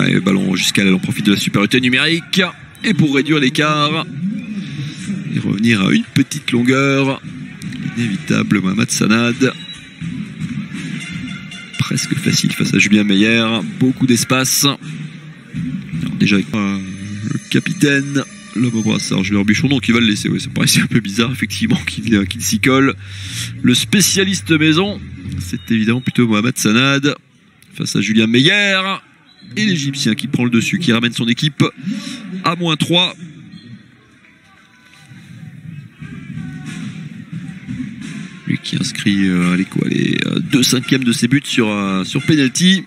Allez, le ballon jusqu'à elle, on profite de la supériorité numérique. Et pour réduire l'écart et revenir à une petite longueur, inévitable Mohamed Sanad. Presque facile face à Julien Meyer. Beaucoup d'espace. Déjà avec le capitaine, l'homme au brassard, Julien Buchon, donc il va le laisser. Ouais, ça paraissait un peu bizarre, effectivement, qu'il s'y colle. Le spécialiste maison, c'est évidemment plutôt Mohamed Sanad face à Julien Meyer. Et l'Égyptien qui prend le dessus, qui ramène son équipe à -3. Lui qui inscrit les 2/5 de ses buts sur penalty.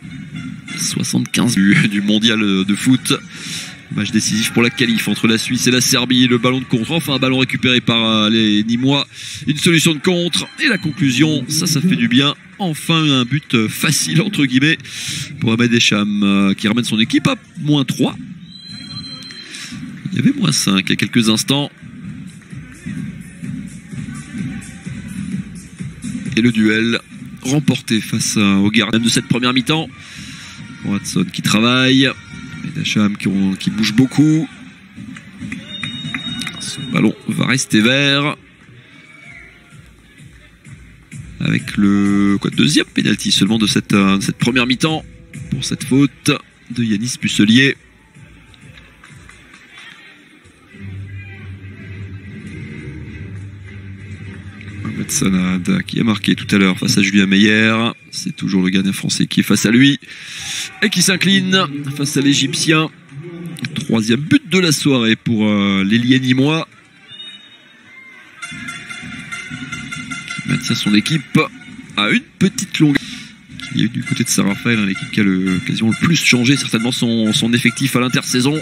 75 du mondial de foot. Match décisif pour la qualif entre la Suisse et la Serbie. Le ballon de contre, enfin un ballon récupéré par les Nîmois. Une solution de contre. Et la conclusion, ça fait du bien. Enfin un but facile entre guillemets pour Ahmed Echam qui ramène son équipe à -3. Il y avait -5 il y a quelques instants. Et le duel remporté face au gardien de cette première mi-temps. Watson qui travaille. Et Echam qui bouge beaucoup. Ce ballon va rester vert. Avec le deuxième pénalty seulement de cette première mi-temps pour cette faute de Yanis Busselier. Mohamed Sanad qui a marqué tout à l'heure face à Julien Meyer. C'est toujours le gardien français qui est face à lui et qui s'incline face à l'Égyptien. Troisième but de la soirée pour l'ailier nîmois, qui maintient son équipe à une petite longueur. Il y a eu du côté de Saint-Raphaël, hein, l'équipe qui a quasiment le plus changé certainement son effectif à l'intersaison.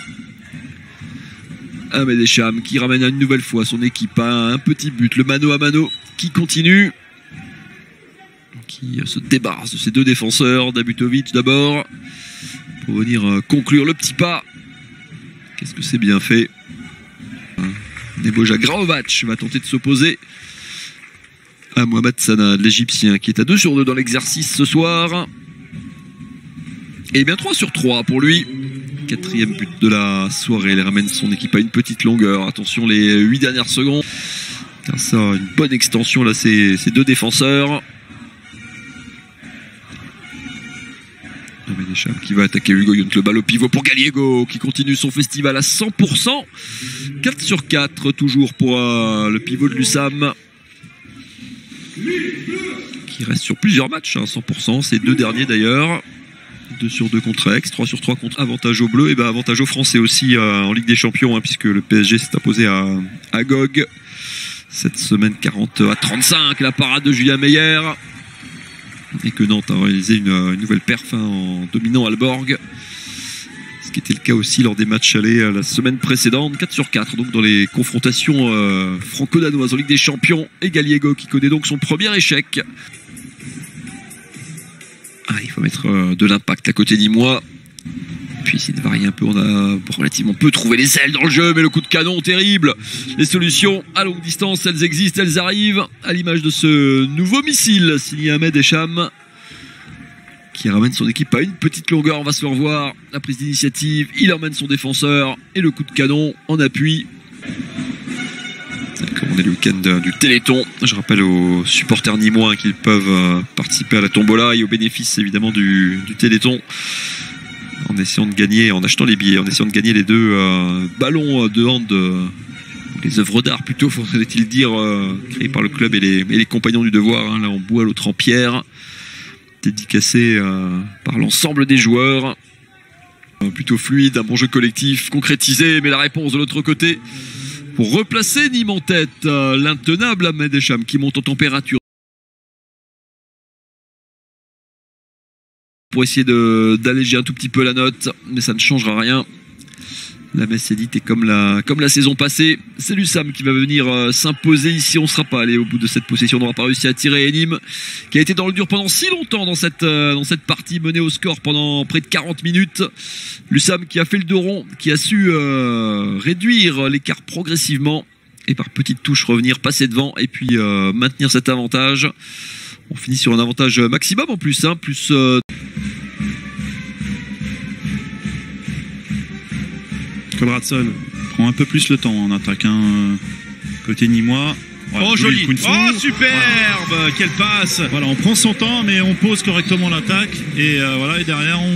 Ahmed Echam qui ramène une nouvelle fois son équipe à un petit but. Le mano à mano qui continue, qui se débarrasse de ses deux défenseurs. Dabutovic d'abord pour venir conclure le petit pas. Qu'est-ce que c'est bien fait. Neboja Graovac va tenter de s'opposer à Mohamed Sanad, l'Égyptien, qui est à 2 sur 2 dans l'exercice ce soir. Et bien 3 sur 3 pour lui. Quatrième but de la soirée. Il ramène son équipe à une petite longueur. Attention les 8 dernières secondes. Car ça, une bonne extension là, ces deux défenseurs. Ahmed Echam qui va attaquer Hugo Yount, le ballon au pivot pour Gallego qui continue son festival à 100%. 4 sur 4 toujours pour le pivot de l'USAM, qui reste sur plusieurs matchs, hein, 100%, ces deux derniers d'ailleurs. 2 sur 2 contre Aix, 3 sur 3 contre avantage aux Bleus, et bien avantage aux Français aussi en Ligue des Champions, hein, puisque le PSG s'est imposé à GOG cette semaine 40-35, la parade de Julien Meyer, et que Nantes a réalisé une nouvelle perf, hein, en dominant Aalborg, ce qui était le cas aussi lors des matchs allés la semaine précédente. 4 sur 4 donc dans les confrontations franco-danoises en Ligue des Champions, et Gallego qui connaît donc son premier échec. Il faut mettre de l'impact à côté nîmois. Puis essayer de varier un peu. On a relativement peu trouvé les ailes dans le jeu, mais le coup de canon terrible. Les solutions à longue distance, elles existent, elles arrivent, à l'image de ce nouveau missile signé Ahmed Echam, qui ramène son équipe à une petite longueur. On va se le revoir. La prise d'initiative, il emmène son défenseur et le coup de canon en appui. Comme on est le week-end du Téléthon, je rappelle aux supporters nîmois qu'ils peuvent participer à la tombola et au bénéfice évidemment du Téléthon, en essayant de gagner, en achetant les billets, en essayant de gagner les deux ballons de hand, les œuvres d'art plutôt, faudrait-il dire, créées par le club et les compagnons du devoir, hein, l'un en bois, l'autre en pierre, dédicacés par l'ensemble des joueurs. Plutôt fluide, un bon jeu collectif concrétisé, mais la réponse de l'autre côté pour replacer Nîmes en tête. L'intenable Ahmed Echam qui monte en température pour essayer d'alléger un tout petit peu la note, mais ça ne changera rien. La messe est dite, et comme la saison passée, c'est l'USAM qui va venir s'imposer ici. On ne sera pas allé au bout de cette possession, on n'aura pas réussi à tirer. Et Nîmes, qui a été dans le dur pendant si longtemps dans cette partie, menée au score pendant près de 40 minutes. L'USAM qui a fait le dos rond, qui a su réduire l'écart progressivement et par petites touches revenir, passer devant et puis maintenir cet avantage. On finit sur un avantage maximum en plus, hein, plus Conradson prend un peu plus le temps en attaque. Hein. Côté Nîmois. Voilà, oh joli, oh superbe, voilà. Quelle passe. Voilà, on prend son temps mais on pose correctement l'attaque et voilà, et derrière on...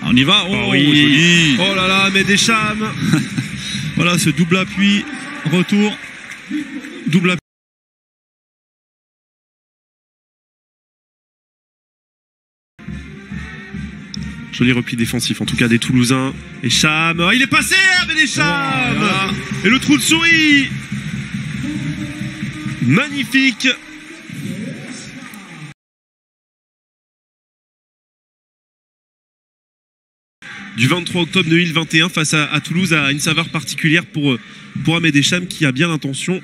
On y va, oh oui, joli. Oh là là, mais Deschamps. Voilà, ce double appui, retour, double appui. Joli repli défensif, en tout cas des Toulousains. Et Cham, il est passé, Deschamps. Et le trou de souris. Magnifique. Du 23 octobre 2021 face à Toulouse a une saveur particulière pour Ahmed Deschamps qui a bien l'intention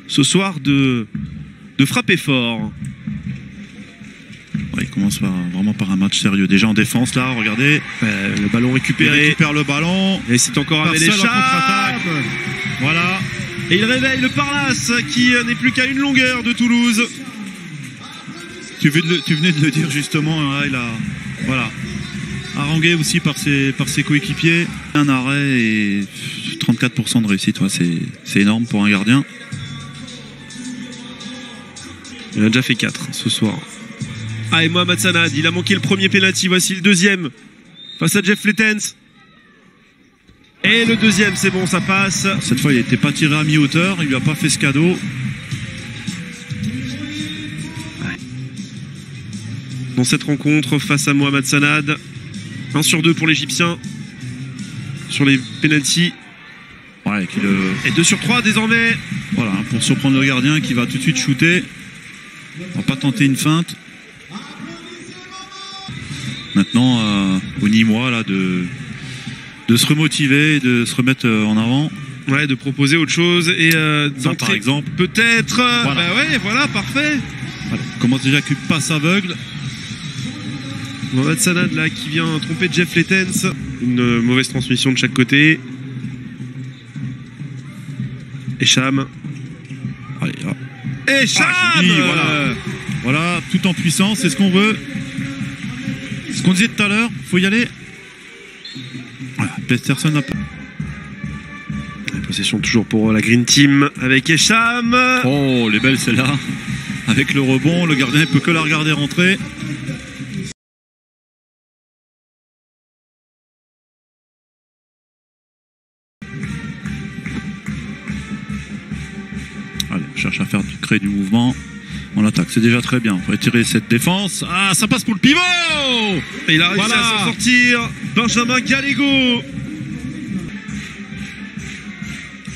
ce soir de frapper fort. Ouais, il commence vraiment par un match sérieux. Déjà en défense là, regardez. Le ballon récupéré. Il récupère le ballon. Et c'est encore Ahmed Deschamps. Voilà. Et il réveille le Parnasse qui n'est plus qu'à une longueur de Toulouse. Tu venais de le dire justement. Hein, il a... Voilà. Harangué aussi par ses coéquipiers. Un arrêt et 34% de réussite, ouais, c'est énorme pour un gardien. Il a déjà fait 4 ce soir. Ah, et Mohamed Sanad, il a manqué le premier penalty, voici le deuxième face à Jeff Fletens. Et le deuxième, c'est bon, ça passe. Cette fois, il n'était pas tiré à mi-hauteur, il lui a pas fait ce cadeau. Dans cette rencontre face à Mohamed Sanad, 1 sur 2 pour l'Égyptien sur les pénaltys. Ouais, et 2 sur 3 désormais. Voilà, pour surprendre le gardien qui va tout de suite shooter. On va pas tenter une feinte. Maintenant, au Nîmois là, de se remotiver, de se remettre en avant. Ouais, de proposer autre chose et par exemple. Peut-être. Voilà. Bah ouais, voilà, parfait. Voilà. On commence déjà qu'une passe aveugle. Mohamed Sanad là qui vient tromper Jeff Fletens. Une mauvaise transmission de chaque côté. Et Cham. Allez, et Cham, voilà, tout en puissance, c'est ce qu'on veut. Ce qu'on disait tout à l'heure, faut y aller. Voilà, Peterson n'a pas. La possession toujours pour la Green Team avec Echam. Oh, les belles celle-là. Avec le rebond, le gardien ne peut que la regarder rentrer. Allez, on cherche à créer du mouvement. On attaque, c'est déjà très bien. Il faut étirer cette défense. Ah, ça passe pour le pivot. Et il a réussi à s'en sortir. Benjamin Gallego.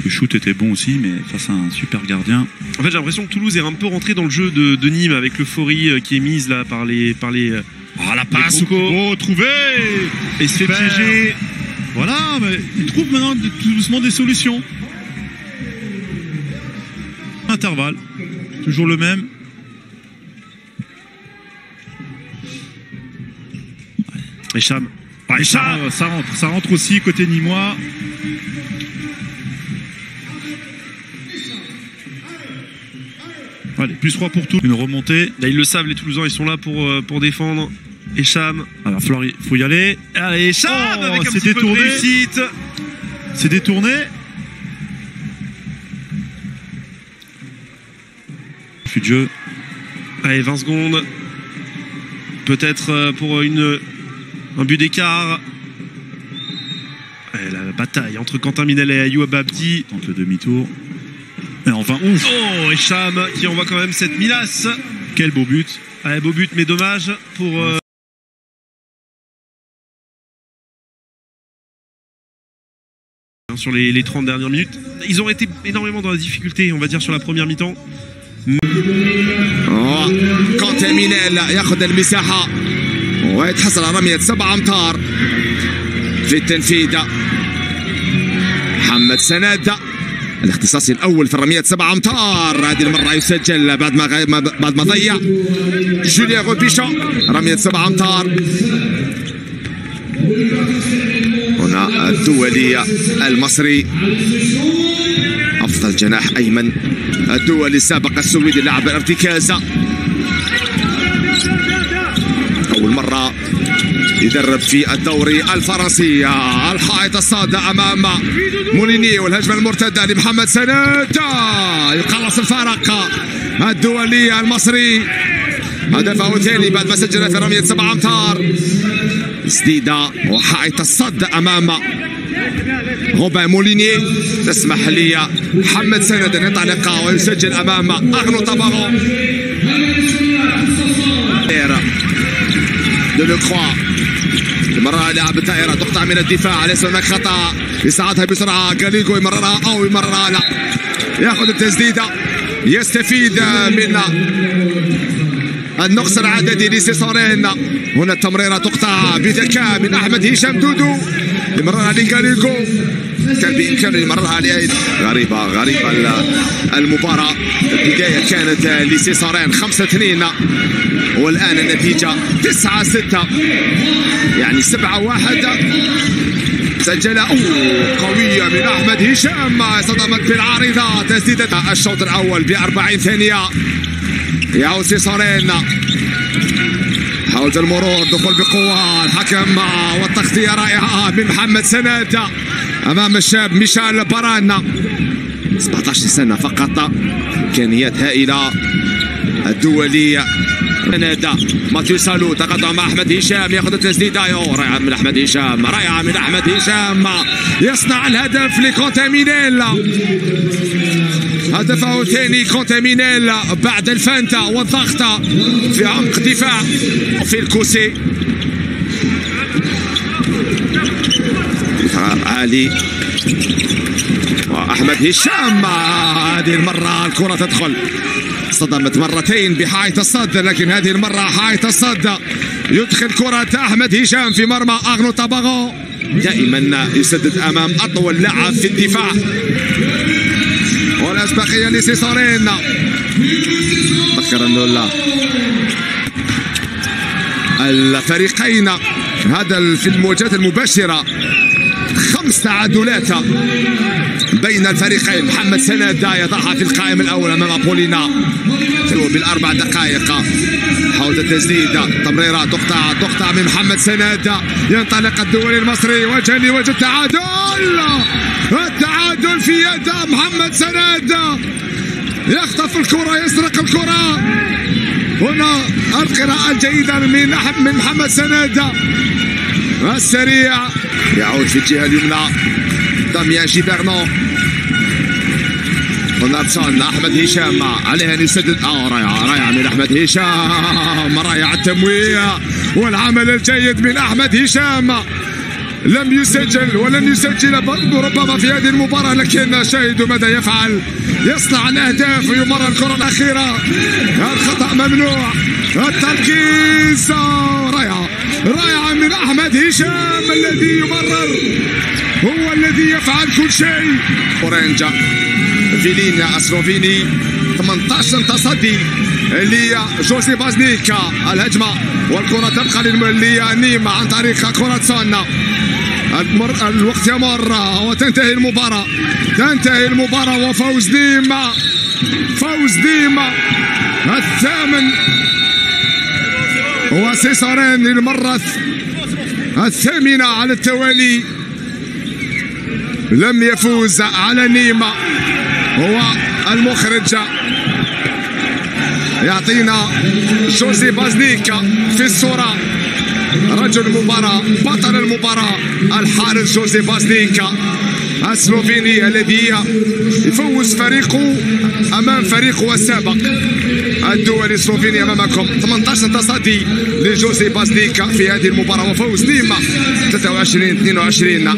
Le shoot était bon aussi, mais face à un super gardien. En fait, j'ai l'impression que Toulouse est un peu rentré dans le jeu de Nîmes avec l'euphorie qui est mise là par les ah, la passe. Oh, trouvé. Et se fait piéger. Voilà, mais il trouve maintenant tout doucement des solutions. Intervalle, toujours le même. Echam. Ça rentre aussi côté Nîmois. Allez, plus 3 pour tout. Une remontée. Là, ils le savent, les Toulousains, ils sont là pour défendre. Echam. Alors, il faut y aller. Allez, Echam avec un petit peu de réussite. C'est détourné. Plus de jeu. Allez, 20 secondes. Peut-être pour un but d'écart. La bataille entre Quentin Minel et Ayoub Abdi. Tente le demi-tour. Et enfin, ouf. Oh, Echam qui envoie quand même cette milasse. Quel beau but. Allez, beau but, mais dommage pour... sur les 30 dernières minutes. Ils ont été énormément dans la difficulté, on va dire, sur la première mi-temps. كونتي مينيل ياخذ المساحة ويتحصل على رمية 7 أمتار في التنفيذ. محمد سند الاختصاصي الأول في الرمية 7 أمتار، هذه المرة يسجل بعد ما ضيع جوليان غوبيشون رمية 7 أمتار. هنا الدولي المصري، أفضل جناح أيمن الدولي السابق السويدي لاعب الارتكاز، أول مرة يدرب في الدوري الفرنسي. الحائط الصاد أمام موليني والهجمة المرتدة لمحمد سناده يقلص الفارق. الدولي المصري هدفه الثاني بعد ما سجل في رمية 7 أمتار. سديدة وحائط الصد أمام روبان موليني تسمح لي محمد سند أن ينطلق ويسجل أمام أغنو طباغو. دلوكخوا مرة لاعب الدائرة تقطع من الدفاع، ليس هناك خطأ، يصعدها بسرعة غاليغو يمررها أو يمررها لا، ياخذ التسديدة يستفيد من النقص العددي لسيسورين. هنا التمريرة تقطع بذكاء من أحمد هشام دودو يمررها لغاليغو، كان بإمكانه يمررها لأيد. غريبة المباراة، البداية كانت لسيسورين 5-2 والآن النتيجة 9-6 يعني 7-1. سجل قوية من أحمد هشام صدمت بالعارضة. تسديدة الشوط الأول ب40 ثانية. يعود سيسورين حاول المرور، دخول بقوة الحكم والتغطية رائعة من محمد سند أمام الشاب ميشيل باران. 17 سنة فقط، إمكانيات هائلة. الدولي نادا ماتيو سالو تقدم مع احمد هشام ياخذ التسديده. رائعه من احمد هشام، رائعه من احمد هشام، يصنع الهدف لكونتامينيل. هدفه الثاني كونتامينيل بعد الفانتا والضغط في عمق دفاع في الكوسي. عالي واحمد هشام، هذه المره الكره تدخل. صدمت مرتين بحائط الصد، لكن هذه المرة حائط الصد يدخل كرة أحمد هشام في مرمى أغنو طباغو. دائما يسدد أمام أطول لاعب في الدفاع. والأسبقية لسيسورين. ذكر الفريقين هذا في المواجهات المباشرة 5 تعادلات بين الفريقين. محمد سند يضعها في القائم الأول أمام بولينا بال4 دقائق. حاول التسديد، تمريرة تقطع من محمد سند. ينطلق الدولي المصري وجها لوجه. التعادل في يد محمد سند، يخطف الكرة، يسرق الكرة. هنا القراءة الجيدة من محمد سند السريع. يعود في الجهة اليمنى داميان جيبرنو. ونابسون أحمد هشام عليه أن يسدد. رائعة من أحمد هشام، رائعة التمويه والعمل الجيد من أحمد هشام. لم يسجل ولن يسجل ربما في هذه المباراة، لكن شاهدوا ماذا يفعل. يصنع الأهداف ويمرر الكرة الأخيرة. الخطأ ممنوع. التركيز رائعة من أحمد هشام الذي يمرر، هو الذي يفعل كل شيء. أورانجا فيلينيا السلوفيني 18 تصدي لجوزي بازنيك. الهجمة والكرة تبقى لنيما عن طريق كرة سونا. الوقت يمر وتنتهي المباراة. وفوز نيما، الثامن وسيسورين للمرة الثامنة على التوالي لم يفوز على نيما. هو المخرج يعطينا جوزي بازنيك في الصورة، رجل المباراة، بطل المباراة، الحارس جوزي بازنيك السلوفيني الذي يفوز فريقه امام فريقه السابق الدولي السلوفيني. امامكم 18 تصدي لجوزي بازنيك في هذه المباراة وفوز نيما 23-22.